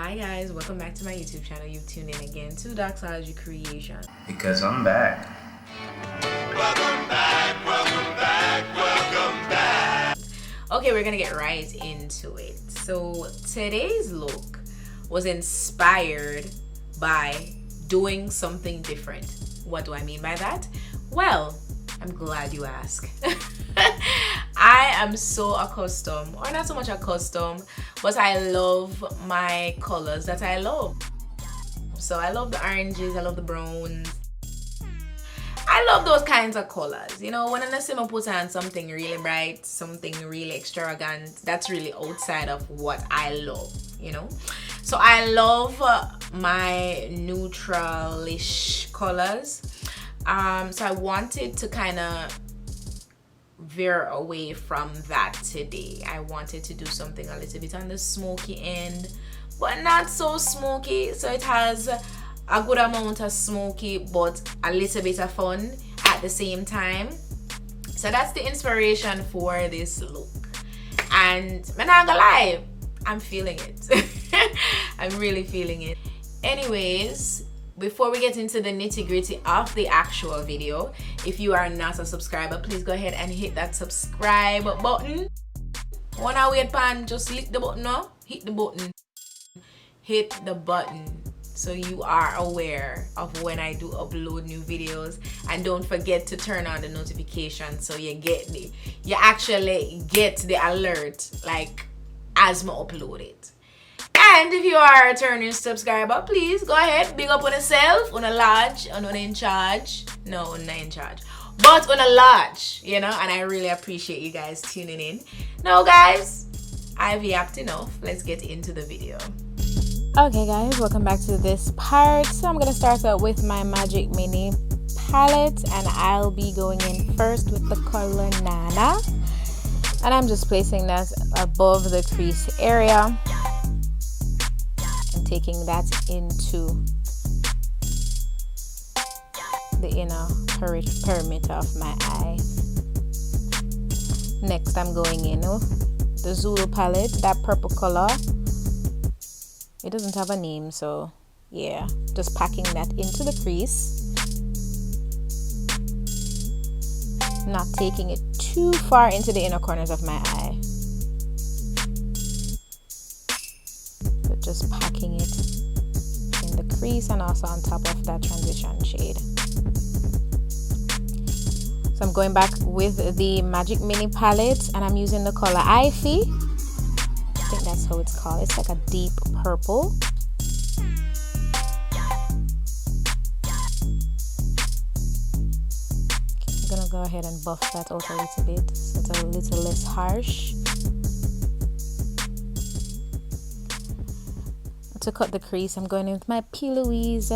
Hi guys, welcome back to my YouTube channel. You've tuned in again to Doxology Creation. Because I'm back. Welcome back, welcome back, welcome back. Okay, we're gonna get right into it. So today's look was inspired by doing something different. What do I mean by that? Well, I'm glad you asked. I am so accustomed, or not so much accustomed, but I love my colors that I love. So I love the oranges, I love the browns. I love those kinds of colors. You know, when I see me put on something really bright, something really extravagant, that's really outside of what I love, you know. So I love my neutral-ish colors. So I wanted to kind of veer away from that today. I wanted to do something a little bit on the smoky end, but not so smoky. So it has a good amount of smoky, but a little bit of fun at the same time. So that's the inspiration for this look. And I'm not gonna lie, I'm feeling it. I'm really feeling it. Anyways, before we get into the nitty-gritty of the actual video, if you are not a subscriber, please go ahead and hit that subscribe button. Wanna wait pan, just click the button now. Hit the button. Hit the button so you are aware of when I do upload new videos, and don't forget to turn on the notification so you actually get the alert like as I upload it. And if you are a returning subscriber, please go ahead, big up on yourself, on a large, on in charge. No, not in charge, but on a large, you know, and I really appreciate you guys tuning in. Now guys, I've yapped enough. Let's get into the video. Okay guys, welcome back to this part. So I'm gonna start out with my Magic Mini palette, and I'll be going in first with the color Nana, and I'm just placing that above the crease area and taking that into the inner perimeter of my eye. Next I'm going in the Zulu palette, that purple color. It doesn't have a name, so yeah, just packing that into the crease, not taking it too far into the inner corners of my eye, but just packing it in the crease and also on top of that transition shade. So I'm going back with the Magic Mini palette, and I'm using the color Ivy. I think that's how it's called. It's like a deep purple. I'm gonna go ahead and buff that out a little bit so it's a little less harsh. To cut the crease, I'm going in with my P. Louise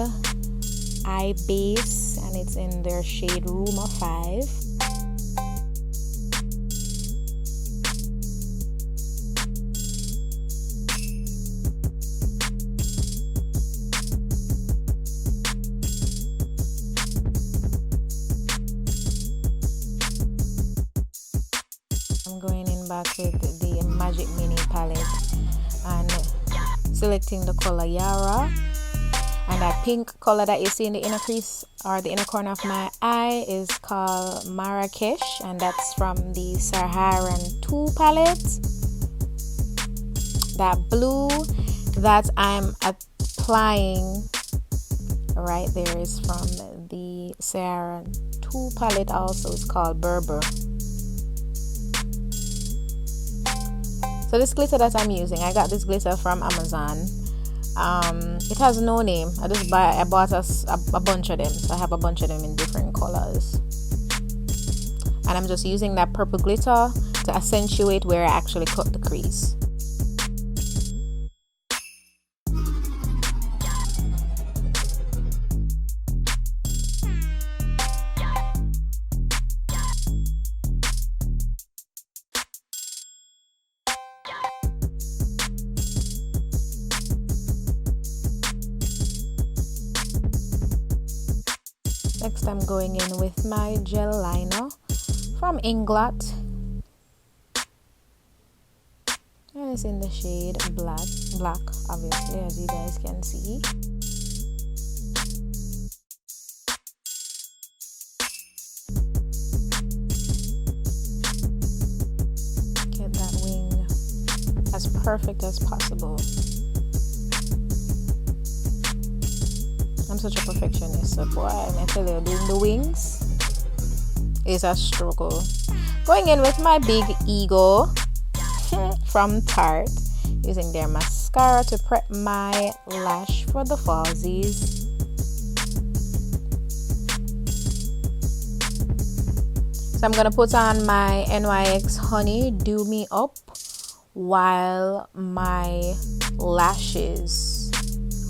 eye base, and it's in their shade Rumor 5. I'm going in back with the Magic Mini palette and selecting the color Yara, and that pink color that you see in the inner crease or the inner corner of my eye is called Marrakesh, and that's from the Saharan 2 palette. That blue that I'm applying right there is from the Saharan 2 palette, also it's called Berber. So this glitter that I'm using, I got this glitter from Amazon. It has no name. I bought a bunch of them. So I have a bunch of them in different colors. And I'm just using that purple glitter to accentuate where I actually cut the crease. Next I'm going in with my gel liner from Inglot. And it's in the shade black, obviously, as you guys can see. Get that wing as perfect as possible. I'm such a perfectionist, so boy, I tell you, doing the wings is a struggle. Going in with my big ego from Tarte, using their mascara to prep my lash for the falsies. So I'm gonna put on my NYX Honey Do Me Up while my lashes,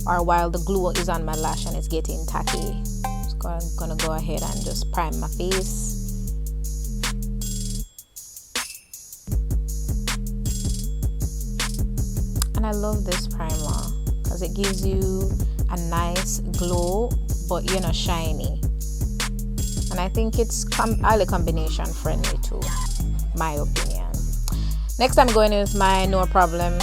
or while the glue is on my lash and it's getting tacky. So I'm gonna go ahead and just prime my face. And I love this primer because it gives you a nice glow, but you're not shiny. And I think it's highly combination friendly too, my opinion. Next, I'm going in with my No Problem.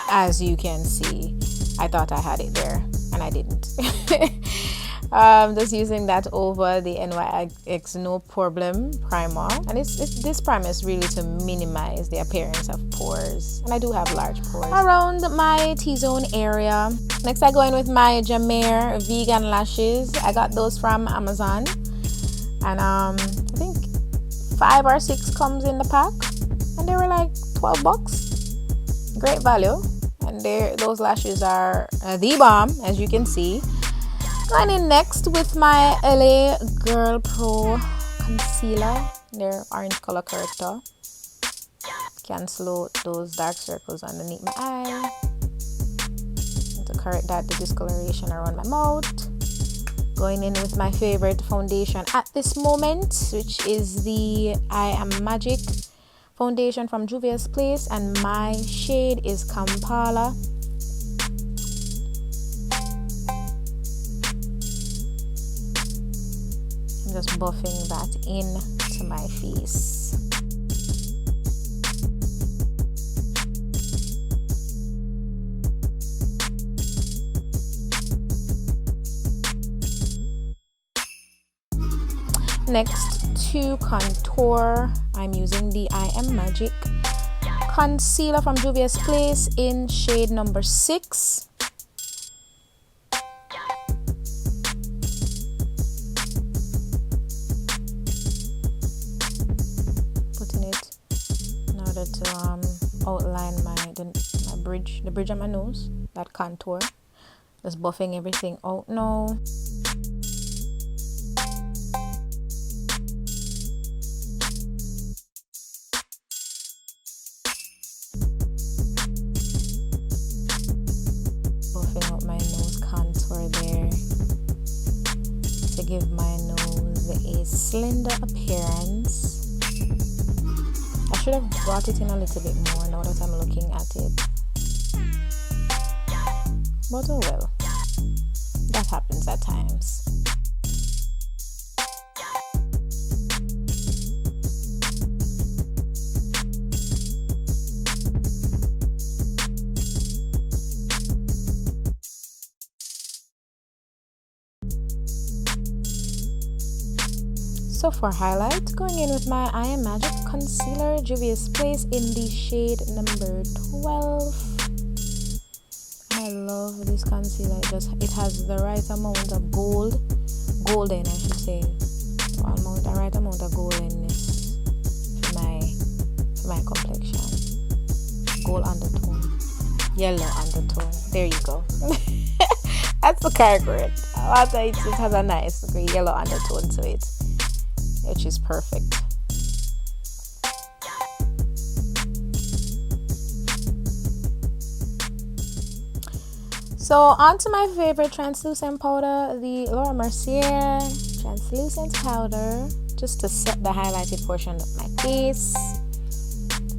As you can see, I thought I had it there and I didn't. Just using that over the NYX No Problem primer, and this primer is really to minimize the appearance of pores, and I do have large pores around my T-zone area. Next, I go in with my Jameer vegan lashes. I got those from Amazon, and I think 5 or 6 comes in the pack, and they were like $12. Great value, and those lashes are the bomb, as you can see. Going in next with my LA Girl Pro Concealer, their orange color corrector. Cancel out those dark circles underneath my eye, and to correct the discoloration around my mouth. Going in with my favorite foundation at this moment, which is the I Am Magic foundation from Juvia's Place, and my shade is Kampala. I'm just buffing that into my face. Next, to contour, I'm using the I Am Magic concealer from Juvia's Place in shade number 6. To outline the bridge of my nose, that contour. Just buffing everything out now. Buffing out my nose contour there to give my nose a slender appearance. I should have brought it in a little bit more now that I'm looking at it. But oh well, that happens at times. So for highlight, going in with my I Am Magic concealer, Juvia's Place in the shade number 12. I love this concealer. It has the right amount of golden, I should say, the right amount of goldenness for my complexion. Gold undertone, yellow undertone. There you go. That's the correct word. It has a nice yellow undertone to it, which is perfect. So on to my favorite translucent powder, the Laura Mercier translucent powder, just to set the highlighted portion of my face.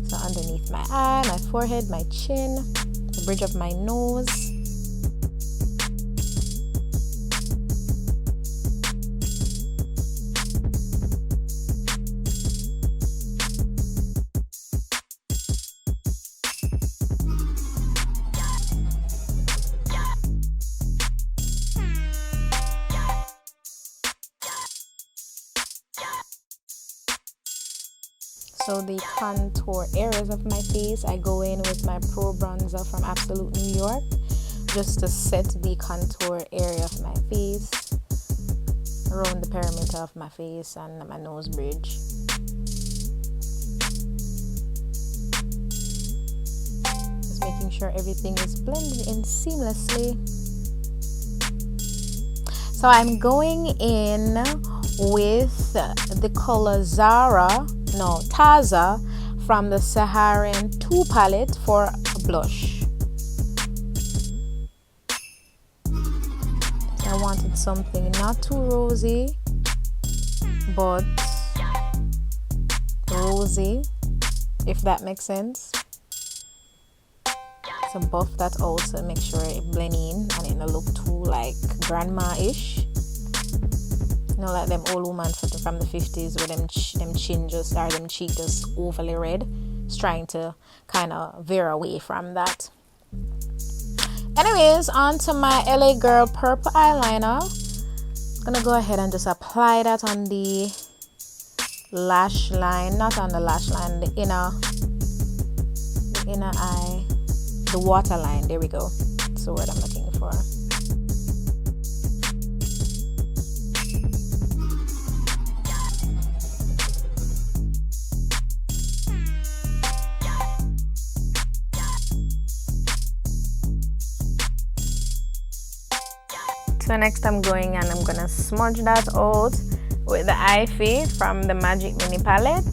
So underneath my eye, my forehead, my chin, the bridge of my nose. So the contour areas of my face, I go in with my Pro Bronzer from Absolute New York, just to set the contour area of my face, around the perimeter of my face and my nose bridge. Just making sure everything is blended in seamlessly. So I'm going in with the color Taza from the Saharan 2 palette for a blush. I wanted something not too rosy, but rosy, if that makes sense. So buff that out to make sure it blend in and it don't look too like grandma-ish. You know, like them old women from the 50s with them chin just, or them cheek just overly red. It's trying to kind of veer away from that. Anyways, on to my LA Girl purple eyeliner. I'm gonna go ahead and just apply that on the lash line, not on the lash line, the inner eye, the waterline. There we go. That's the word I'm looking for. So next I'm going and I'm gonna smudge that out with the Eye from the Magic Mini palette.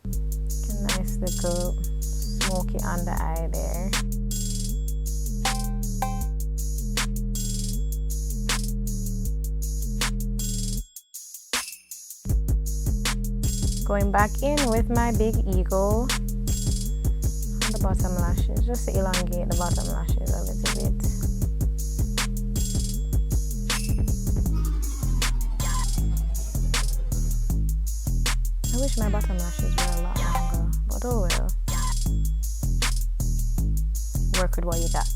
A nice little smoky under eye there. Going back in with my Big Eagle. The bottom lashes, just to elongate the bottom lashes a little bit. I wish my bottom lashes were a lot longer, but oh well. Work with what you got.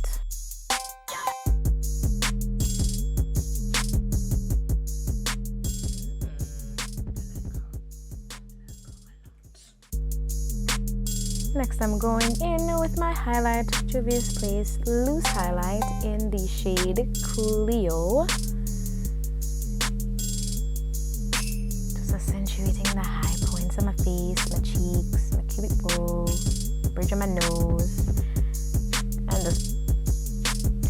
Next I'm going in with my highlight, Juvia's Place Loose Highlight in the shade Cleo. Just accentuating the high points of my face, my cheeks, my cupid bow, bridge of my nose. And just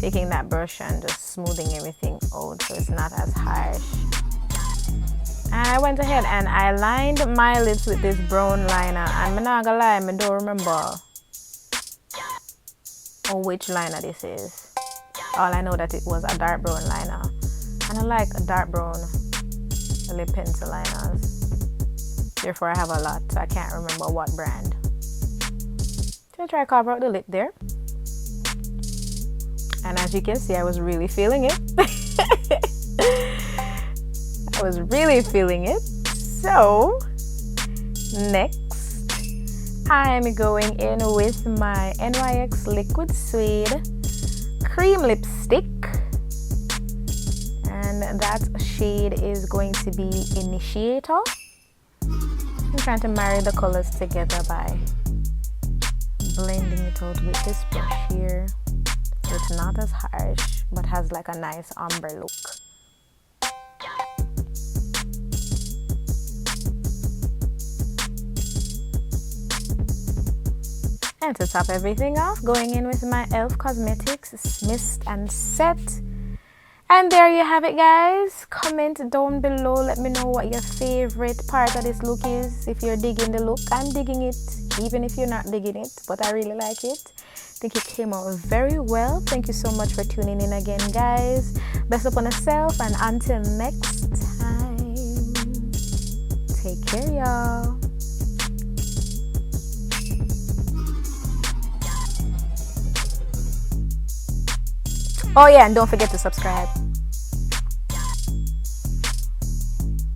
taking that brush and just smoothing everything out so it's not as harsh. And I went ahead and I lined my lips with this brown liner, and I'm not gonna lie, I don't remember which liner this is. All I know that it was a dark brown liner, and I like dark brown lip pencil liners. Therefore I have a lot, so I can't remember what brand. So I try to cover out the lip there, and as you can see, I was really feeling it. I was really feeling it. So next I'm going in with my NYX Liquid Suede cream lipstick, and that shade is going to be Initiator. I'm trying to marry the colors together by blending it out with this brush here, so it's not as harsh but has like a nice ombre look. And to top everything off, going in with my e.l.f. Cosmetics Mist and Set. And there you have it, guys. Comment down below, let me know what your favorite part of this look is. If you're digging the look, I'm digging it, even if you're not digging it, but I really like it. I think it came out very well. Thank you so much for tuning in again, guys. Best up on yourself, and until next time, take care, y'all. Oh yeah, and don't forget to subscribe.